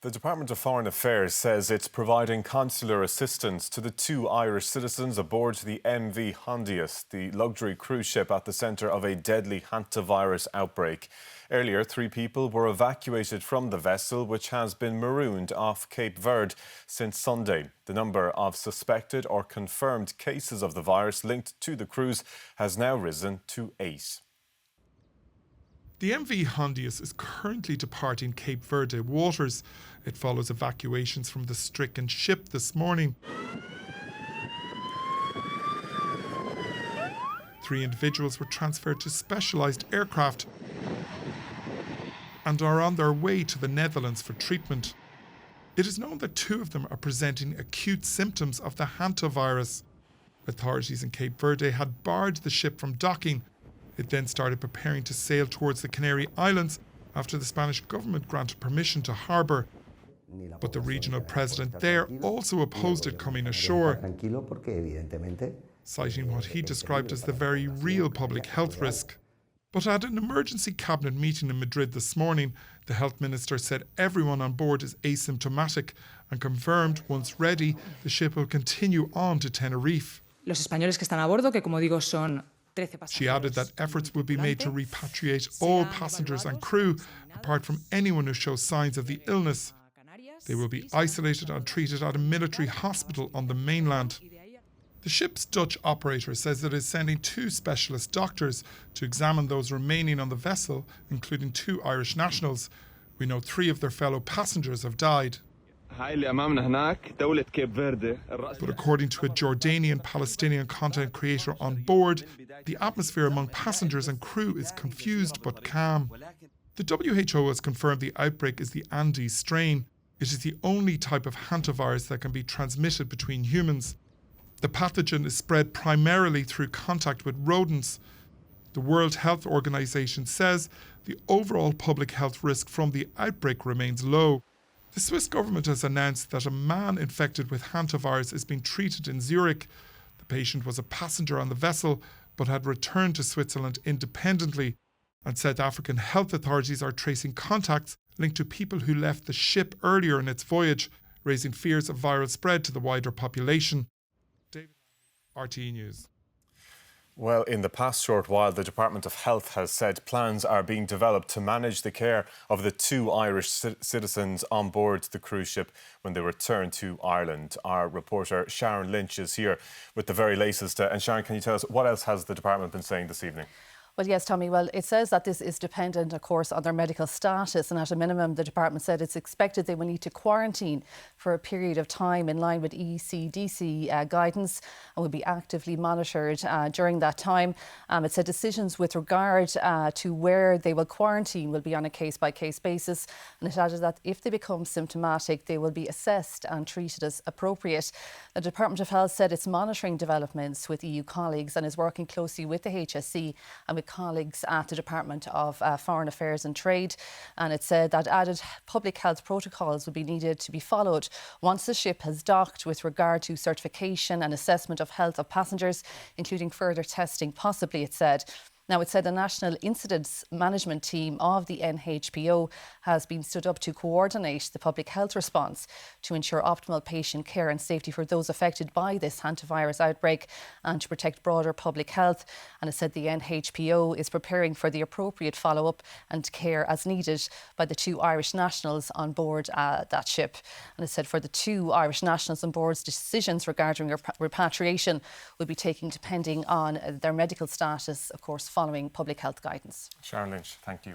The Department of Foreign Affairs says it's providing consular assistance to the two Irish citizens aboard the MV Hondius, the luxury cruise ship at the centre of a deadly hantavirus outbreak. Earlier, 3 people were evacuated from the vessel, which has been marooned off Cape Verde since Sunday. The number of suspected or confirmed cases of the virus linked to the cruise has now risen to 8. The MV Hondius is currently departing Cape Verde waters. It follows evacuations from the stricken ship this morning. 3 individuals were transferred to specialised aircraft and are on their way to the Netherlands for treatment. It is known that 2 of them are presenting acute symptoms of the hantavirus. Authorities in Cape Verde had barred the ship from docking. It then started preparing to sail towards the Canary Islands after the Spanish government granted permission to harbour. But the regional president there also opposed it coming ashore, citing what he described as the very real public health risk. But at an emergency cabinet meeting in Madrid this morning, the health minister said everyone on board is asymptomatic and confirmed, once ready, the ship will continue on to Tenerife. Los españoles que están a bordo, que como digo son. She added that efforts will be made to repatriate all passengers and crew, apart from anyone who shows signs of the illness. They will be isolated and treated at a military hospital on the mainland. The ship's Dutch operator says it is sending 2 specialist doctors to examine those remaining on the vessel, including 2 Irish nationals. We know 3 of their fellow passengers have died. But according to a Jordanian-Palestinian content creator on board, the atmosphere among passengers and crew is confused but calm. The WHO has confirmed the outbreak is the Andes strain. It is the only type of hantavirus that can be transmitted between humans. The pathogen is spread primarily through contact with rodents. The World Health Organization says the overall public health risk from the outbreak remains low. The Swiss government has announced that a man infected with hantavirus is being treated in Zurich. The patient was a passenger on the vessel but had returned to Switzerland independently, and South African health authorities are tracing contacts linked to people who left the ship earlier in its voyage, raising fears of viral spread to the wider population. David, RTE News. Well, in the past short while, the Department of Health has said plans are being developed to manage the care of the 2 Irish citizens on board the cruise ship when they return to Ireland. Our reporter Sharon Lynch is here with the very latest. And Sharon, can you tell us what else has the department been saying this evening? Well, yes, Tommy. Well, it says that this is dependent, of course, on their medical status. And at a minimum, the department said it's expected they will need to quarantine for a period of time in line with ECDC guidance and will be actively monitored during that time. It said decisions with regard to where they will quarantine will be on a case-by-case basis. And it added that if they become symptomatic, they will be assessed and treated as appropriate. The Department of Health said it's monitoring developments with EU colleagues and is working closely with the HSE and with colleagues at the Department of Foreign Affairs and Trade. And it said that added public health protocols will be needed to be followed once the ship has docked with regard to certification and assessment of health of passengers, including further testing, possibly, it said. Now, it said the National Incidents Management Team of the NHPO has been stood up to coordinate the public health response to ensure optimal patient care and safety for those affected by this hantavirus outbreak and to protect broader public health. And it said the NHPO is preparing for the appropriate follow-up and care as needed by the 2 Irish nationals on board that ship. And it said for the 2 Irish nationals on board, decisions regarding repatriation will be taken depending on their medical status, of course, following public health guidance. Sharon Lynch, thank you.